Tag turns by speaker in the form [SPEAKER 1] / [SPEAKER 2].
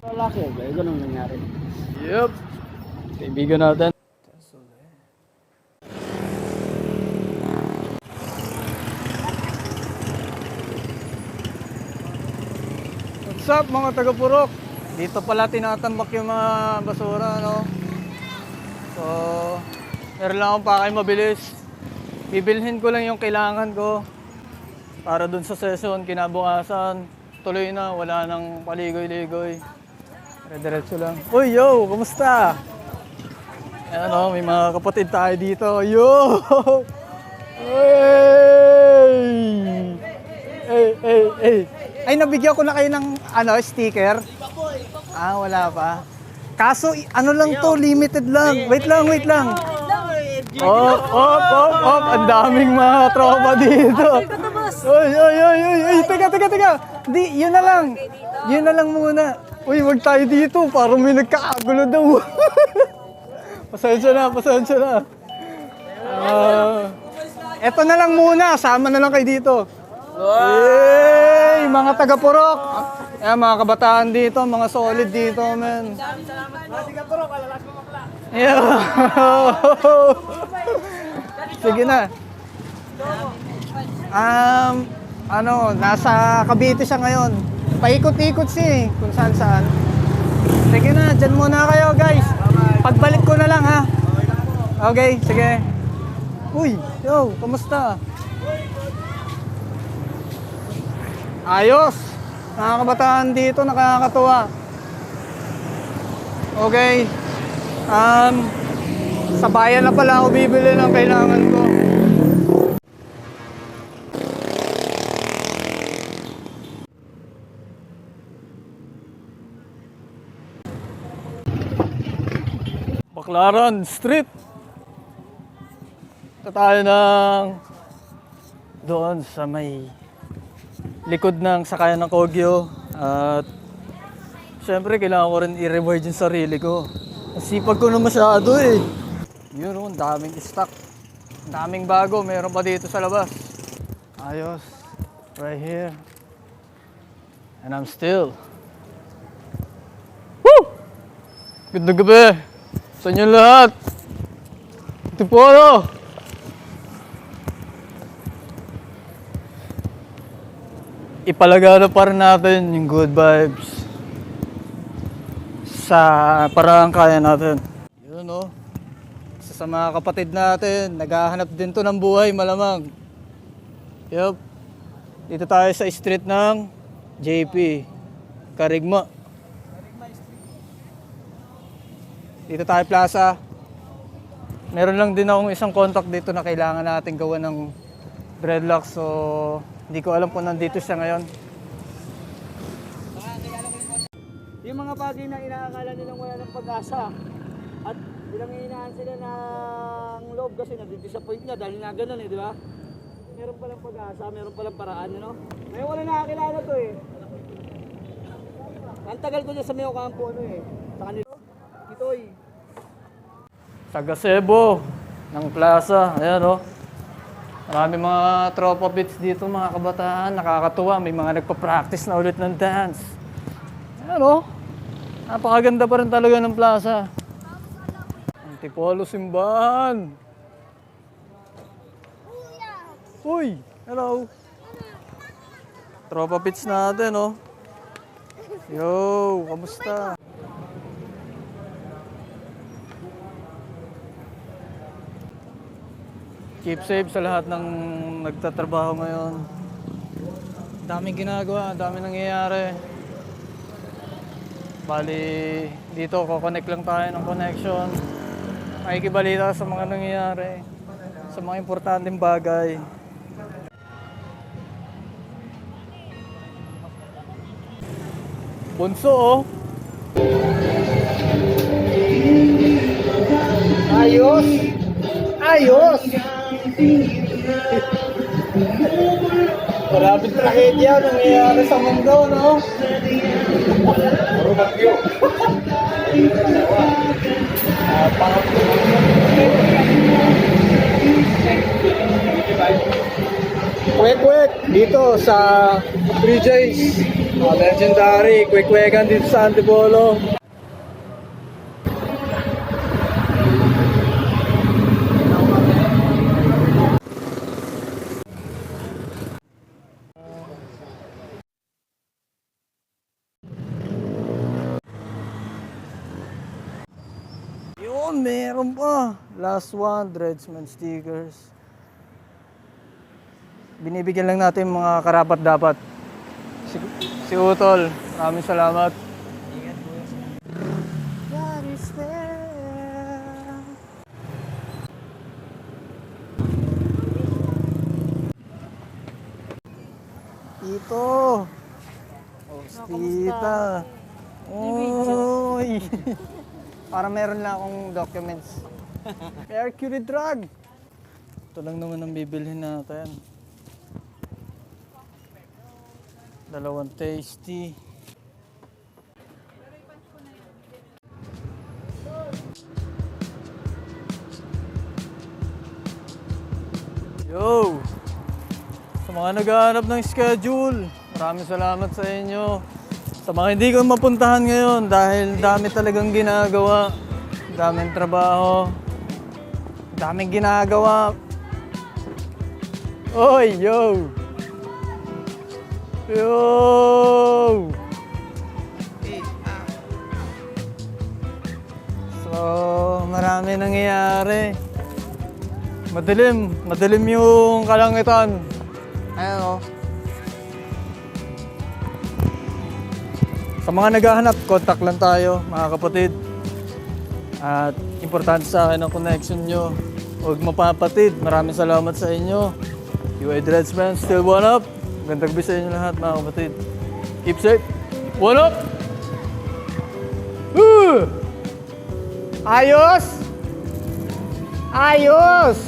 [SPEAKER 1] Lalaki, ganun nangyari.
[SPEAKER 2] Yup. Kaibigan natin. What's up mga taga-Purok? Dito pala tinatambak yung mga basura, no? So, meron lang akong pakay mabilis. Bibilhin ko lang yung kailangan ko para dun sa session, kinabukasan. Tuloy na, wala nang paligoy-ligoy. Diretso lang. Uy, yo! Kumusta? Ayan o, may mga kapatid tayo dito. Yo! Hey! Hey! Ay, nabigyan ko na kayo ng sticker. Ah, wala pa. Kaso, ano lang to, limited lang. Wait lang. Op. Ang daming mga tropa dito. Uy, teka. Di, yun na lang. Yun na lang muna. Uy, wag tayo dito. Parang may nagkakagulo daw. Pasensya na. Eto na lang muna. Sama na lang kayo dito. Hey, mga taga-Purok. Ayan, mga kabataan dito, mga solid dito, men.
[SPEAKER 1] Mga taga-Purok, alalas mo makla.
[SPEAKER 2] Yeah. Sige na. Nasa Cavite siya ngayon. Paikot-ikot siya kung saan. Sige na, dyan muna kayo guys. Pagbalik ko na lang ha. Okay, sige. Uy, yo, kamusta? Ayos. Mga kabataan dito, nakakatuwa. Okay. Sa bayan na pala ako bibili ng kailangan ko. Baclaran Street. Ito tayo ng doon sa may likod ng sakayan ng Kogyo. At syempre kailangan ko rin i-reward yung sarili ko. Sipag ko na masyado eh. Yun o, daming stock. Daming bago, meron pa dito sa labas. Ayos. Right here. And I'm still. Woo! Ganda gabi. Sa inyo lahat. Ito po ano. Ipalagana pa rin natin yung good vibes sa parang kaya natin. Yun o. Sa mga kapatid natin, naghahanap din to ng buhay malamang. Yup. Dito tayo sa street ng JP. Carigma. Dito tayo plaza. Meron lang din akong isang contact dito na kailangan natin gawa ng dreadlocks. So, hindi ko alam kung nandito siya ngayon.
[SPEAKER 1] Yung mga bagay na inaakala nilang wala ng pag-asa at bilang hinahan sila ng loob kasi nadidisappoint nga dahil nga ganun di ba? Meron palang pag-asa, meron palang paraan, ano? Ngayon wala nakakilala to eh. Ang tagal ko dyan sa Meo Campo, sa kanila. Itoy.
[SPEAKER 2] Sa gazebo ng plaza. Ayan o. Marami mga tropa beats dito, mga kabataan. Nakakatuwa. May mga nagpa-practice na ulit ng dance. Ayan o. Napakaganda pa rin talaga ng plaza. Antipolo simbahan. Uy, hello. Tropa beats natin o. Yo, kamusta? Keep safe sa lahat ng nagtatrabaho ngayon. Daming ginagawa, daming nangyayari. Bali, dito ko-connect lang tayo ng connection. Makikibalita sa mga nangyayari, sa mga importanteng bagay. Bunso oh. Ayos! Maraming trahedya nangyayari sa mundo, no? Puro bagyo. Kwek-kwek dito sa 3J's. Legendary, kwek-kwekan dito sa Antipolo. Yun, meron pa. Last one, Dreadsman stickers. Binibigyan lang natin mga karapat dapat. Si Utol, maraming salamat. Ingat po. God is there. Ito. Tita. Oy. Para meron lang akong documents. Mercury drug. Ito lang naman ang bibilhin natin. Dalawang tasty. Yo! Sa mga naghahanap ng schedule, maraming salamat sa inyo. Sa mga hindi ko mapuntahan ngayon dahil dami talagang ginagawa. Daming trabaho. Daming ginagawa. Oy, yo! Yo! So, marami nangyayari. Madilim yung kalangitan. Ayan o. Sa mga naghahanap, contact lang tayo, mga kapatid. At importante sa akin ang connection nyo. Huwag mapapatid. Maraming salamat sa inyo. UA Dreadsman, still one up. Gandang gabi sa inyo lahat, mga kapatid. Keep safe. One up! Ayos! Ayos!